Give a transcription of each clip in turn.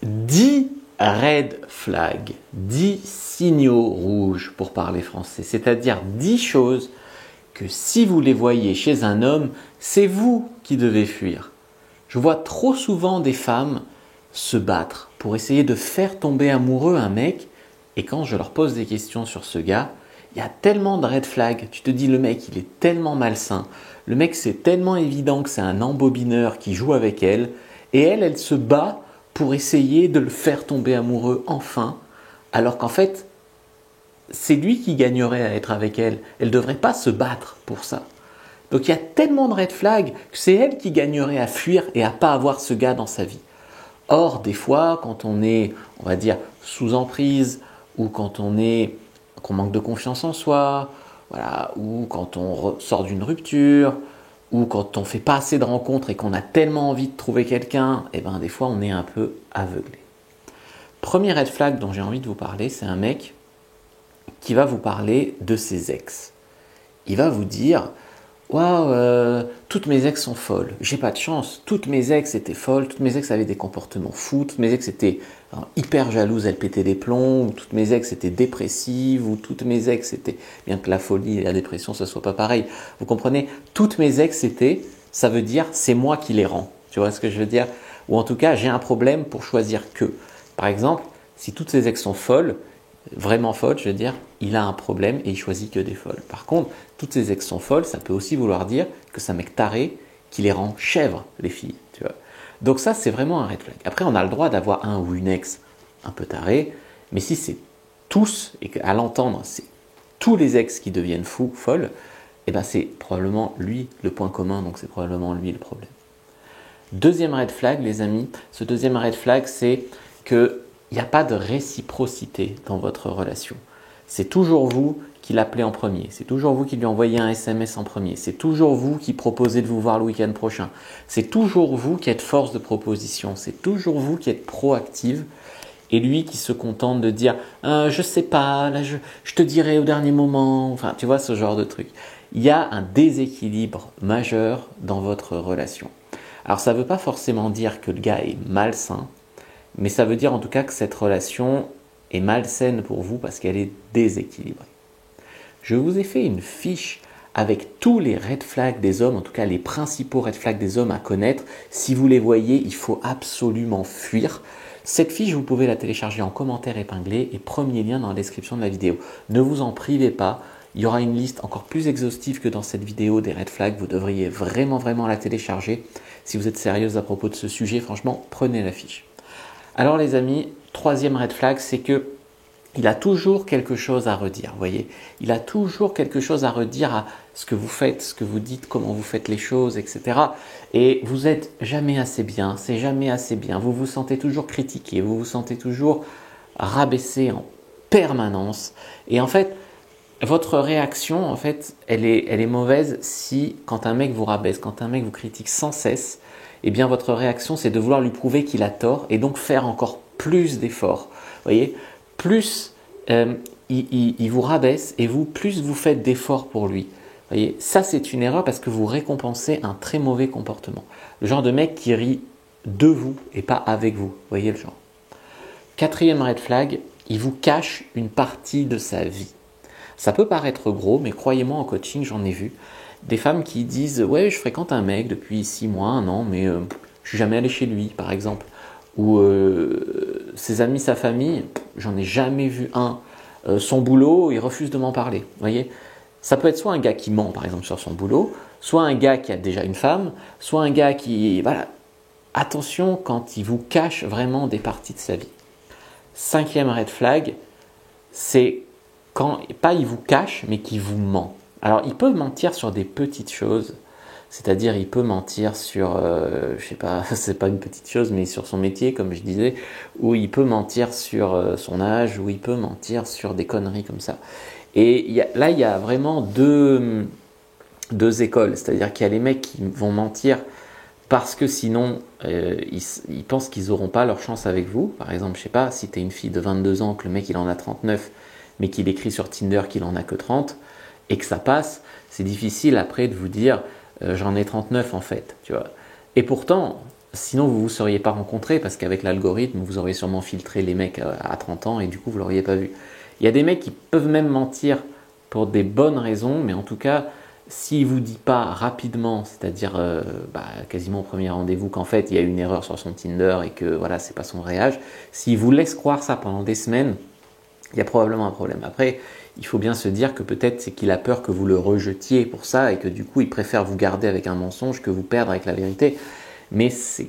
10 red flags, 10 signaux rouges pour parler français, c'est-à-dire 10 choses que si vous les voyez chez un homme, c'est vous qui devez fuir. Je vois trop souvent des femmes se battre pour essayer de faire tomber amoureux un mec, et quand je leur pose des questions sur ce gars, il y a tellement de red flags, tu te dis le mec il est tellement malsain, le mec c'est tellement évident que c'est un embobineur qui joue avec elle, et elle se bat pour essayer de le faire tomber amoureux enfin, alors qu'en fait, c'est lui qui gagnerait à être avec elle. Elle ne devrait pas se battre pour ça. Donc il y a tellement de red flags que c'est elle qui gagnerait à fuir et à ne pas avoir ce gars dans sa vie. Or, des fois, quand on est, on va dire, sous emprise, ou quand qu'on manque de confiance en soi, voilà, ou quand on sort d'une rupture, ou quand on ne fait pas assez de rencontres et qu'on a tellement envie de trouver quelqu'un, et ben des fois on est un peu aveuglé. Premier red flag dont j'ai envie de vous parler, c'est un mec qui va vous parler de ses ex. Il va vous dire waouh, toutes mes ex sont folles, j'ai pas de chance, toutes mes ex étaient folles, toutes mes ex avaient des comportements fous, toutes mes ex étaient hyper jalouses, elles pétaient des plombs, ou toutes mes ex étaient dépressives, ou toutes mes ex étaient, bien que la folie et la dépression ce soit pas pareil, vous comprenez, toutes mes ex étaient, ça veut dire c'est moi qui les rends, tu vois ce que je veux dire, ou en tout cas j'ai un problème pour choisir que. Par exemple, si toutes ses ex sont folles, vraiment folles, je veux dire, il a un problème et il choisit que des folles. Par contre, toutes ces ex sont folles, ça peut aussi vouloir dire que c'est un mec taré qui les rend chèvres, les filles. Tu vois. Donc ça, c'est vraiment un red flag. Après, on a le droit d'avoir un ou une ex un peu taré, mais si c'est tous, et qu'à l'entendre, c'est tous les ex qui deviennent fous, folles, eh ben c'est probablement lui le point commun, donc c'est probablement lui le problème. Deuxième red flag, les amis, ce deuxième red flag, c'est qu'il n'y a pas de réciprocité dans votre relation. C'est toujours vous qui l'appelez en premier, c'est toujours vous qui lui envoyez un SMS en premier, c'est toujours vous qui proposez de vous voir le week-end prochain, c'est toujours vous qui êtes force de proposition, c'est toujours vous qui êtes proactive et lui qui se contente de dire je sais pas, là je te dirai au dernier moment, enfin tu vois ce genre de truc. Il y a un déséquilibre majeur dans votre relation. Alors ça ne veut pas forcément dire que le gars est malsain, mais ça veut dire en tout cas que cette relation est malsaine pour vous parce qu'elle est déséquilibrée. Je vous ai fait une fiche avec tous les red flags des hommes, en tout cas les principaux red flags des hommes à connaître. Si vous les voyez, il faut absolument fuir. Cette fiche, vous pouvez la télécharger en commentaire épinglé et premier lien dans la description de la vidéo. Ne vous en privez pas, il y aura une liste encore plus exhaustive que dans cette vidéo des red flags. Vous devriez vraiment la télécharger. Si vous êtes sérieuse à propos de ce sujet, franchement, prenez la fiche. Alors les amis, troisième red flag, c'est que il a toujours quelque chose à redire, vous voyez. Il a toujours quelque chose à redire à ce que vous faites, ce que vous dites, comment vous faites les choses, etc. Et vous n'êtes jamais assez bien, c'est jamais assez bien. Vous vous sentez toujours critiqué, vous vous sentez toujours rabaissé en permanence. Et en fait, votre réaction, en fait, elle est mauvaise si, quand un mec vous rabaisse, quand un mec vous critique sans cesse, eh bien votre réaction, c'est de vouloir lui prouver qu'il a tort et donc faire encore plus d'efforts. Vous voyez, plus il vous rabaisse et vous, plus vous faites d'efforts pour lui. Vous voyez, ça c'est une erreur parce que vous récompensez un très mauvais comportement. Le genre de mec qui rit de vous et pas avec vous. Vous voyez le genre. Quatrième red flag, il vous cache une partie de sa vie. Ça peut paraître gros, mais croyez-moi, en coaching, j'en ai vu. Des femmes qui disent « Ouais, je fréquente un mec depuis 6 mois, 1 an, mais je ne suis jamais allé chez lui, par exemple. » Ou ses amis, sa famille, j'en ai jamais vu un. Son boulot, il refuse de m'en parler. Vous voyez, ça peut être soit un gars qui ment, par exemple, sur son boulot, soit un gars qui a déjà une femme, soit un gars qui... Voilà. Attention quand il vous cache vraiment des parties de sa vie. Cinquième red flag, c'est quand, pas il vous cache, mais qu'il vous ment. Alors, il peut mentir sur des petites choses, c'est-à-dire il peut mentir sur, je sais pas, c'est pas une petite chose, mais sur son métier, comme je disais, ou il peut mentir sur son âge, ou il peut mentir sur des conneries comme ça. Et là, il y a vraiment deux écoles, c'est-à-dire qu'il y a les mecs qui vont mentir parce que sinon, ils pensent qu'ils n'auront pas leur chance avec vous. Par exemple, je sais pas, si tu es une fille de 22 ans, que le mec il en a 39, mais qu'il écrit sur Tinder qu'il en a que 30, et que ça passe, c'est difficile après de vous dire j'en ai 39 en fait, tu vois. Et pourtant, sinon vous ne vous seriez pas rencontrés parce qu'avec l'algorithme, vous auriez sûrement filtré les mecs à 30 ans et du coup, vous ne l'auriez pas vu. Il y a des mecs qui peuvent même mentir pour des bonnes raisons, mais en tout cas, s'il ne vous dit pas rapidement, c'est-à-dire quasiment au premier rendez-vous, qu'en fait, il y a une erreur sur son Tinder et que voilà, c'est pas son vrai âge, s'il vous laisse croire ça pendant des semaines, il y a probablement un problème. Après, il faut bien se dire que peut-être c'est qu'il a peur que vous le rejetiez pour ça et que du coup, il préfère vous garder avec un mensonge que vous perdre avec la vérité. Mais c'est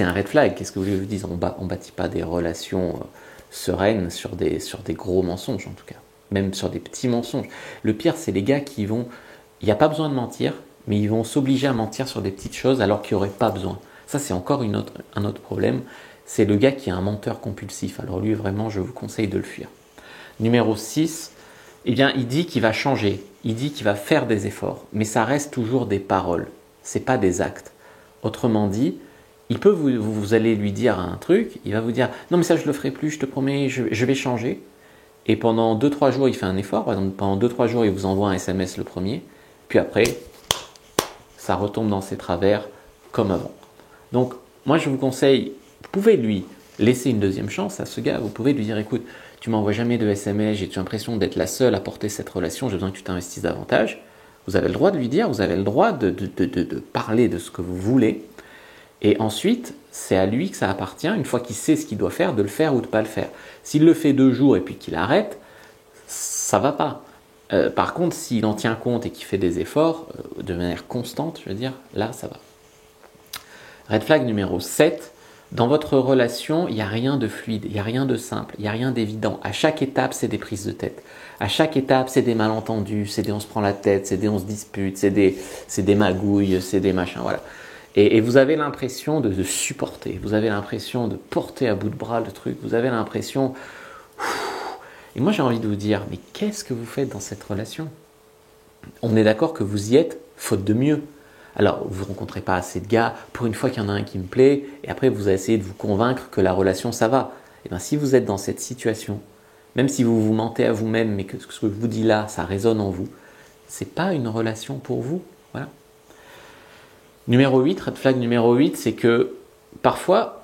un red flag. Qu'est-ce que vous voulez que je vous dise? On bâtit pas des relations sereines sur des gros mensonges, en tout cas. Même sur des petits mensonges. Le pire, c'est les gars qui vont... Il n'y a pas besoin de mentir, mais ils vont s'obliger à mentir sur des petites choses alors qu'il n'y aurait pas besoin. Ça, c'est encore un autre problème. C'est le gars qui est un menteur compulsif. Alors lui, vraiment, je vous conseille de le fuir. Numéro 6, eh bien, il dit qu'il va changer. Il dit qu'il va faire des efforts. Mais ça reste toujours des paroles. Ce n'est pas des actes. Autrement dit, vous allez lui dire un truc, il va vous dire « Non mais ça je le ferai plus, je te promets, je vais changer ». Et pendant 2-3 jours, il fait un effort. Par exemple, pendant 2-3 jours, il vous envoie un SMS le premier. Puis après, ça retombe dans ses travers comme avant. Donc, moi je vous conseille, vous pouvez lui laisser une deuxième chance à ce gars. Vous pouvez lui dire « Écoute, tu m'envoies jamais de SMS, j'ai l'impression d'être la seule à porter cette relation, j'ai besoin que tu t'investisses davantage ». Vous avez le droit de lui dire, vous avez le droit de parler de ce que vous voulez. Et ensuite, c'est à lui que ça appartient, une fois qu'il sait ce qu'il doit faire, de le faire ou de ne pas le faire. S'il le fait 2 jours et puis qu'il arrête, ça ne va pas. Par contre, s'il en tient compte et qu'il fait des efforts, de manière constante, je veux dire, là, ça va. Red flag numéro 7, dans votre relation, il n'y a rien de fluide, il n'y a rien de simple, il n'y a rien d'évident. À chaque étape, c'est des prises de tête. À chaque étape, c'est des malentendus, c'est des on se prend la tête, c'est des on se dispute, c'est des magouilles, c'est des machins, voilà. Et vous avez l'impression de supporter, vous avez l'impression de porter à bout de bras le truc, vous avez l'impression... Et moi j'ai envie de vous dire, mais qu'est-ce que vous faites dans cette relation? On est d'accord que vous y êtes faute de mieux. Alors vous ne rencontrez pas assez de gars, pour une fois qu'il y en a un qui me plaît, et après vous essayez de vous convaincre que la relation ça va. Et bien si vous êtes dans cette situation, même si vous vous mentez à vous-même, mais que ce que je vous dis là, ça résonne en vous, c'est pas une relation pour vous. Voilà. Numéro 8, red flag numéro 8, c'est que parfois,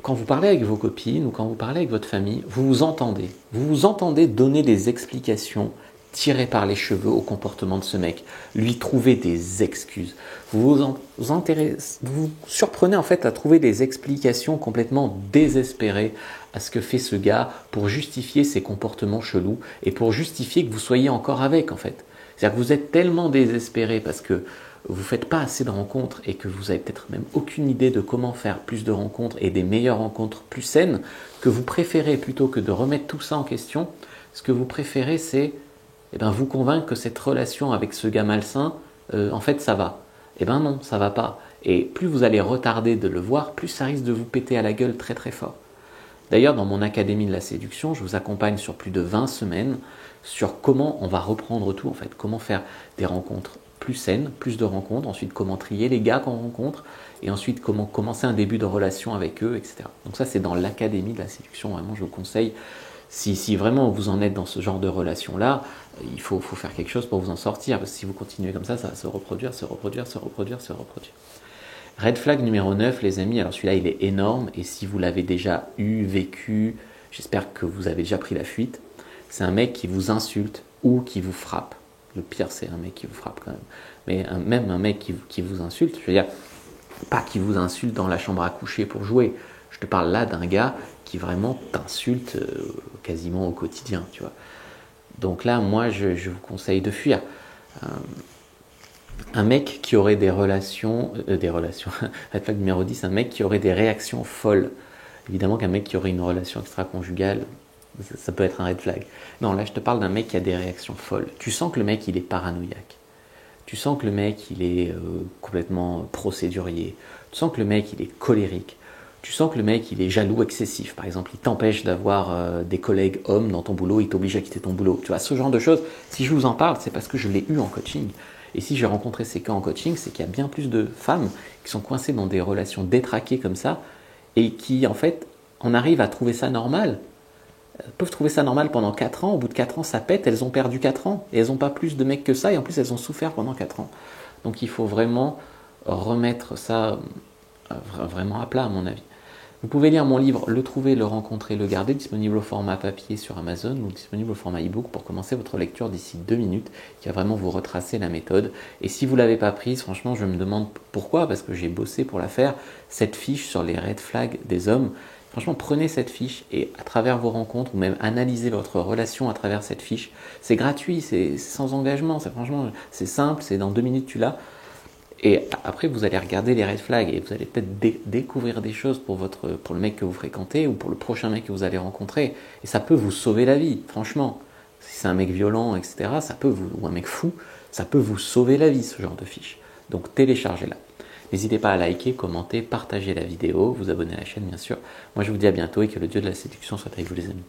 quand vous parlez avec vos copines ou quand vous parlez avec votre famille, vous vous entendez. Vous vous entendez donner des explications tirées par les cheveux au comportement de ce mec. Lui trouver des excuses. Vous vous surprenez en fait à trouver des explications complètement désespérées à ce que fait ce gars pour justifier ses comportements chelous et pour justifier que vous soyez encore avec en fait. C'est-à-dire que vous êtes tellement désespéré parce que vous ne faites pas assez de rencontres et que vous avez peut-être même aucune idée de comment faire plus de rencontres et des meilleures rencontres plus saines, que vous préférez, plutôt que de remettre tout ça en question, ce que vous préférez c'est vous convaincre que cette relation avec ce gars malsain, en fait ça va. Eh ben non, ça va pas. Et plus vous allez retarder de le voir, plus ça risque de vous péter à la gueule très très fort. D'ailleurs, dans mon Académie de la séduction, je vous accompagne sur plus de 20 semaines sur comment on va reprendre tout en fait, comment faire des rencontres plus saines, plus de rencontres, ensuite comment trier les gars qu'on rencontre, et ensuite comment commencer un début de relation avec eux, etc. Donc ça c'est dans l'Académie de la séduction, vraiment je vous conseille, si vraiment vous en êtes dans ce genre de relation-là, il faut faire quelque chose pour vous en sortir, parce que si vous continuez comme ça va se reproduire, se reproduire, se reproduire, se reproduire. Red flag numéro 9, les amis, alors celui-là il est énorme, et si vous l'avez déjà vécu, j'espère que vous avez déjà pris la fuite, c'est un mec qui vous insulte ou qui vous frappe. Le pire, c'est un mec qui vous frappe quand même. Mais même un mec qui vous insulte, je veux dire, pas qui vous insulte dans la chambre à coucher pour jouer. Je te parle là d'un gars qui vraiment t'insulte quasiment au quotidien, tu vois. Donc là, moi, je vous conseille de fuir. Un mec qui aurait des relations, red flag numéro 10, un mec qui aurait des réactions folles. Évidemment qu'un mec qui aurait une relation extra-conjugale, ça peut être un red flag. Non, là je te parle d'un mec qui a des réactions folles. Tu sens que le mec il est paranoïaque. Tu sens que le mec il est complètement procédurier. Tu sens que le mec il est colérique. Tu sens que le mec il est jaloux excessif. Par exemple, il t'empêche d'avoir des collègues hommes dans ton boulot, il t'oblige à quitter ton boulot. Tu vois, ce genre de choses, si je vous en parle, c'est parce que je l'ai eu en coaching. Et si j'ai rencontré ces cas en coaching, c'est qu'il y a bien plus de femmes qui sont coincées dans des relations détraquées comme ça et qui en fait en arrivent à trouver ça normal. Elles peuvent trouver ça normal pendant 4 ans, au bout de 4 ans ça pète, elles ont perdu 4 ans et elles n'ont pas plus de mecs que ça et en plus elles ont souffert pendant 4 ans. Donc il faut vraiment remettre ça vraiment à plat à mon avis. Vous pouvez lire mon livre Le trouver, le rencontrer, le garder, disponible au format papier sur Amazon ou disponible au format e-book pour commencer votre lecture d'ici 2 minutes, qui va vraiment vous retracer la méthode. Et si vous ne l'avez pas prise, franchement, je me demande pourquoi, parce que j'ai bossé pour la faire, cette fiche sur les red flags des hommes. Franchement, prenez cette fiche et à travers vos rencontres, ou même analysez votre relation à travers cette fiche. C'est gratuit, c'est sans engagement, franchement, c'est simple, c'est dans 2 minutes tu l'as. Et après, vous allez regarder les red flags et vous allez peut-être découvrir des choses pour le mec que vous fréquentez ou pour le prochain mec que vous allez rencontrer. Et ça peut vous sauver la vie, franchement. Si c'est un mec violent, etc., ou un mec fou, ça peut vous sauver la vie, ce genre de fiche. Donc téléchargez-la. N'hésitez pas à liker, commenter, partager la vidéo, vous abonner à la chaîne, bien sûr. Moi, je vous dis à bientôt et que le Dieu de la séduction soit avec vous, les amis.